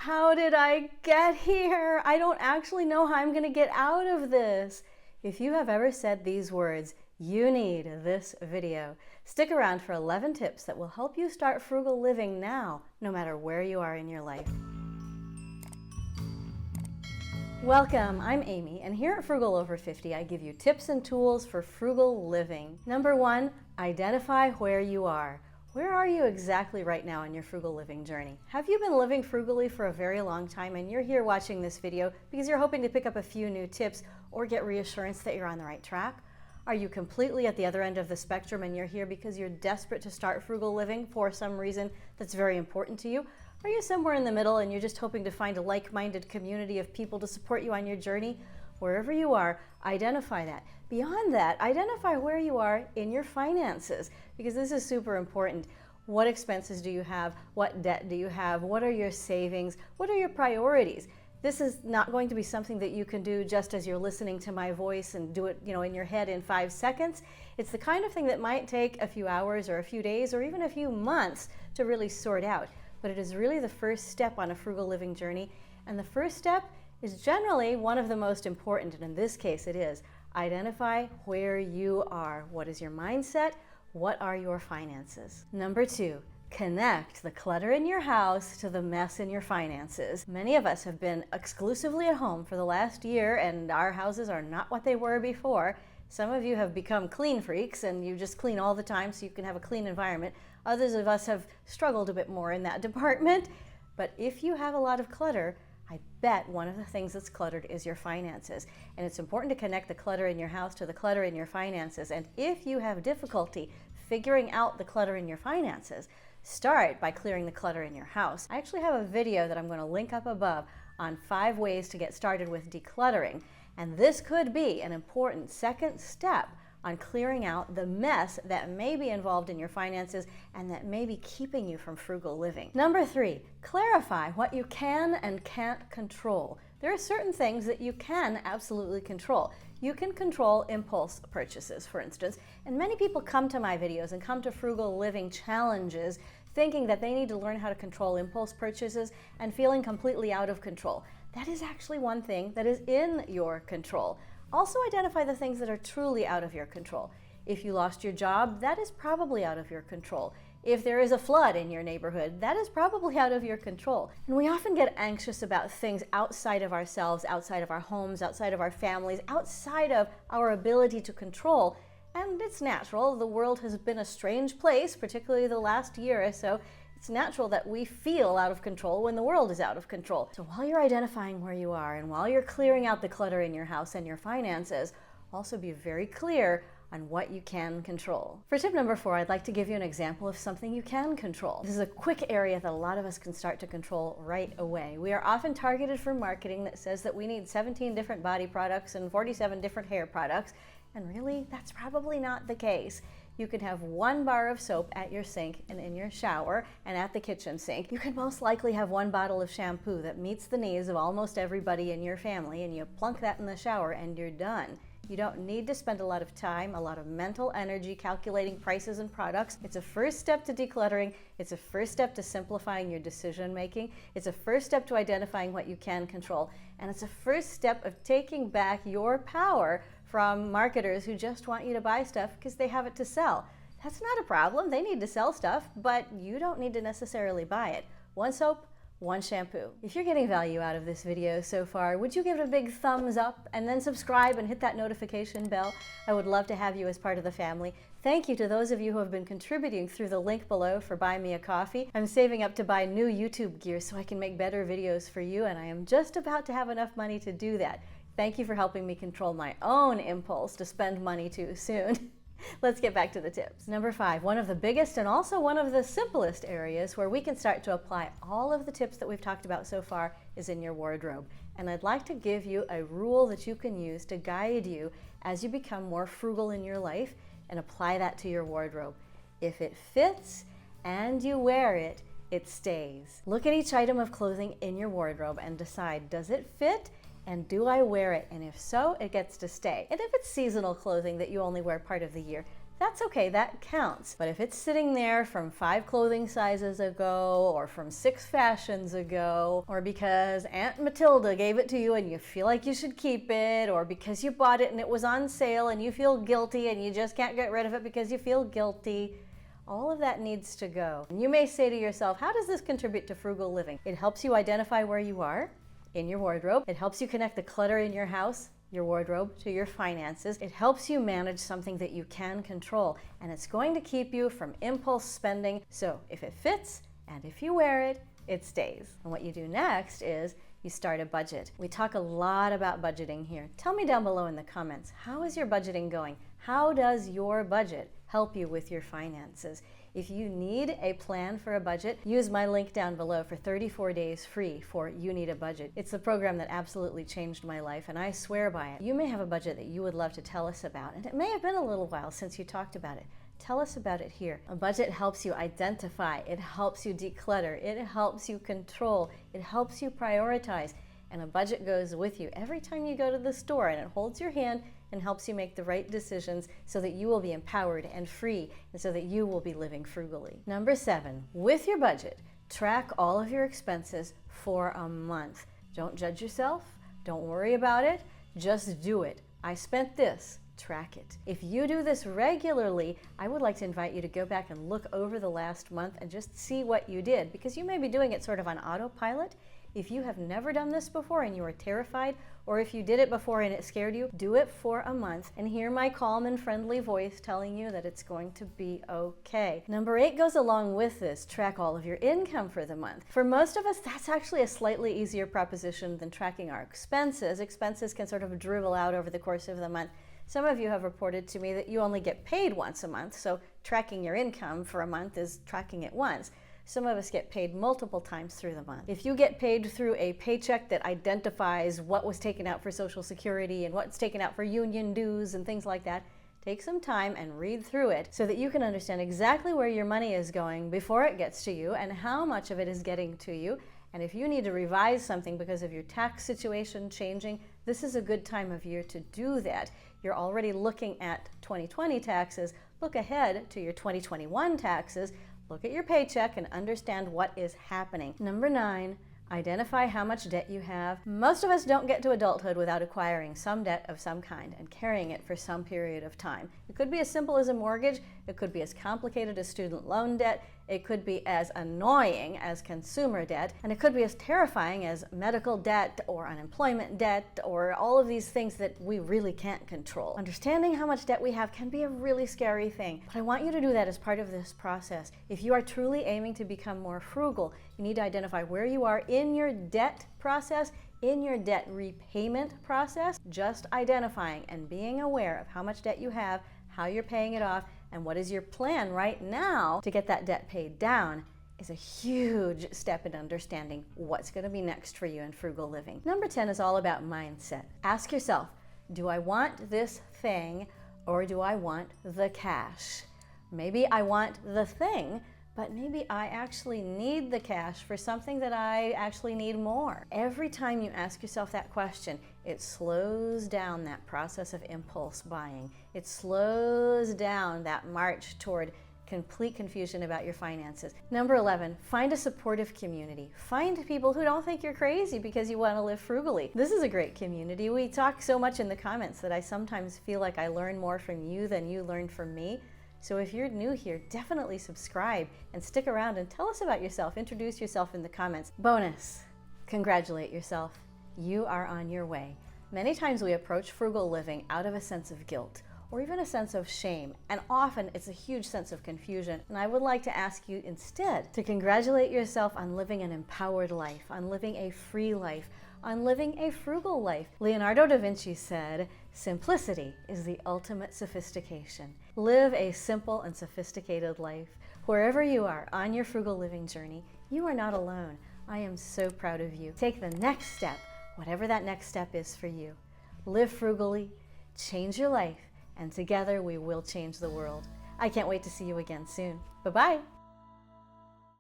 How did I get here? I don't actually know how I'm going to get out of this. If you have ever said these words, you need this video. Stick around for 11 tips that will help you start frugal living now, no matter where you are in your life. Welcome, I'm Amy, and here at Frugal Over 50, I give you tips and tools for frugal living. Number 1, identify where you are. Where are you exactly right now in your frugal living journey? Have you been living frugally for a very long time and you're here watching this video because you're hoping to pick up a few new tips or get reassurance that you're on the right track? Are you completely at the other end of the spectrum and you're here because you're desperate to start frugal living for some reason that's very important to you? Are you somewhere in the middle and you're just hoping to find a like-minded community of people to support you on your journey? Wherever you are, identify that. Beyond that, identify where you are in your finances, because this is super important. What expenses do you have? What debt do you have? What are your savings? What are your priorities? This is not going to be something that you can do just as you're listening to my voice and do it, in your head in 5 seconds. It's the kind of thing that might take a few hours or a few days or even a few months to really sort out. But it is really the first step on a frugal living journey. And the first step is generally one of the most important, and in this case it is. Identify where you are. What is your mindset? What are your finances? Number 2, connect the clutter in your house to the mess in your finances. Many of us have been exclusively at home for the last year, and our houses are not what they were before. Some of you have become clean freaks and you just clean all the time so you can have a clean environment. Others of us have struggled a bit more in that department. But if you have a lot of clutter, I bet one of the things that's cluttered is your finances. And it's important to connect the clutter in your house to the clutter in your finances. And if you have difficulty figuring out the clutter in your finances, start by clearing the clutter in your house. I actually have a video that I'm going to link up above on 5 ways to get started with decluttering. And this could be an important second step on clearing out the mess that may be involved in your finances and that may be keeping you from frugal living. Number 3, clarify what you can and can't control. There are certain things that you can absolutely control. You can control impulse purchases, for instance, and many people come to my videos and come to frugal living challenges thinking that they need to learn how to control impulse purchases and feeling completely out of control. That is actually one thing that is in your control. Also identify the things that are truly out of your control. If you lost your job, that is probably out of your control. If there is a flood in your neighborhood, that is probably out of your control. And we often get anxious about things outside of ourselves, outside of our homes, outside of our families, outside of our ability to control. And it's natural. The world has been a strange place, particularly the last year or so. It's natural that we feel out of control when the world is out of control. So while you're identifying where you are and while you're clearing out the clutter in your house and your finances, also be very clear on what you can control. For tip number 4, I'd like to give you an example of something you can control. This is a quick area that a lot of us can start to control right away. We are often targeted for marketing that says that we need 17 different body products and 47 different hair products, and really, that's probably not the case. You can have 1 bar of soap at your sink and in your shower and at the kitchen sink. You can most likely have 1 bottle of shampoo that meets the needs of almost everybody in your family, and you plunk that in the shower and you're done. You don't need to spend a lot of time, a lot of mental energy calculating prices and products. It's a first step to decluttering. It's a first step to simplifying your decision making. It's a first step to identifying what you can control. And it's a first step of taking back your power from marketers who just want you to buy stuff because they have it to sell. That's not a problem. They need to sell stuff, but you don't need to necessarily buy it. 1 soap, 1 shampoo. If you're getting value out of this video so far, would you give it a big thumbs up and then subscribe and hit that notification bell? I would love to have you as part of the family. Thank you to those of you who have been contributing through the link below for Buy Me a Coffee. I'm saving up to buy new YouTube gear so I can make better videos for you, and I am just about to have enough money to do that. Thank you for helping me control my own impulse to spend money too soon. Let's get back to the tips. Number 5, one of the biggest and also one of the simplest areas where we can start to apply all of the tips that we've talked about so far is in your wardrobe. And I'd like to give you a rule that you can use to guide you as you become more frugal in your life and apply that to your wardrobe. If it fits and you wear it, it stays. Look at each item of clothing in your wardrobe and decide, does it fit? And do I wear it? And if so, it gets to stay. And if it's seasonal clothing that you only wear part of the year, that's okay, that counts. But if it's sitting there from 5 clothing sizes ago, or from 6 fashions ago, or because Aunt Matilda gave it to you and you feel like you should keep it, or because you bought it and it was on sale and you feel guilty and you just can't get rid of it because you feel guilty, all of that needs to go. And you may say to yourself, how does this contribute to frugal living? It helps you identify where you are in your wardrobe. It helps you connect the clutter in your house, your wardrobe, to your finances. It helps you manage something that you can control, and it's going to keep you from impulse spending. So if it fits and if you wear it, it stays. And what you do next is you start a budget. We talk a lot about budgeting here. Tell me down below in the comments, how is your budgeting going? How does your budget help you with your finances? If you need a plan for a budget, use my link down below for 34 days free for You Need a Budget. It's the program that absolutely changed my life, and I swear by it. You may have a budget that you would love to tell us about, and it may have been a little while since you talked about it. Tell us about it here. A budget helps you identify, it helps you declutter, it helps you control, it helps you prioritize, and a budget goes with you every time you go to the store, and it holds your hand and helps you make the right decisions so that you will be empowered and free, and so that you will be living frugally. Number 7, with your budget, track all of your expenses for a month. Don't judge yourself, don't worry about it, just do it. I spent this. Track it. If you do this regularly, I would like to invite you to go back and look over the last month and just see what you did, because you may be doing it sort of on autopilot. If you have never done this before and you are terrified, or if you did it before and it scared you, do it for a month and hear my calm and friendly voice telling you that it's going to be okay. Number 8 goes along with this. Track all of your income for the month. For most of us, that's actually a slightly easier proposition than tracking our expenses. Expenses can sort of dribble out over the course of the month. Some of you have reported to me that you only get paid once a month, so tracking your income for a month is tracking it once. Some of us get paid multiple times through the month. If you get paid through a paycheck that identifies what was taken out for Social Security and what's taken out for union dues and things like that, take some time and read through it so that you can understand exactly where your money is going before it gets to you and how much of it is getting to you. And if you need to revise something because of your tax situation changing, this is a good time of year to do that. You're already looking at 2020 taxes. Look ahead to your 2021 taxes. Look at your paycheck and understand what is happening. Number 9, identify how much debt you have. Most of us don't get to adulthood without acquiring some debt of some kind and carrying it for some period of time. It could be as simple as a mortgage. It could be as complicated as student loan debt. It could be as annoying as consumer debt, and it could be as terrifying as medical debt or unemployment debt or all of these things that we really can't control. Understanding how much debt we have can be a really scary thing, but I want you to do that as part of this process. If you are truly aiming to become more frugal, you need to identify where you are in your debt process, in your debt repayment process. Just identifying and being aware of how much debt you have, how you're paying it off, and what is your plan right now to get that debt paid down is a huge step in understanding what's going to be next for you in frugal living. Number 10 is all about mindset. Ask yourself, do I want this thing or do I want the cash? Maybe I want the thing, but maybe I actually need the cash for something that I actually need more. Every time you ask yourself that question, it slows down that process of impulse buying. It slows down that march toward complete confusion about your finances. Number 11, find a supportive community. Find people who don't think you're crazy because you want to live frugally. This is a great community. We talk so much in the comments that I sometimes feel like I learn more from you than you learn from me. So if you're new here, definitely subscribe and stick around and tell us about yourself. Introduce yourself in the comments. Bonus, congratulate yourself. You are on your way. Many times we approach frugal living out of a sense of guilt or even a sense of shame, and often it's a huge sense of confusion. And I would like to ask you instead to congratulate yourself on living an empowered life, on living a free life, on living a frugal life. Leonardo da Vinci said, "Simplicity is the ultimate sophistication." Live a simple and sophisticated life. Wherever you are on your frugal living journey, you are not alone. I am so proud of you. Take the next step, whatever that next step is for you. Live frugally, change your life, and together we will change the world. I can't wait to see you again soon. Bye-bye.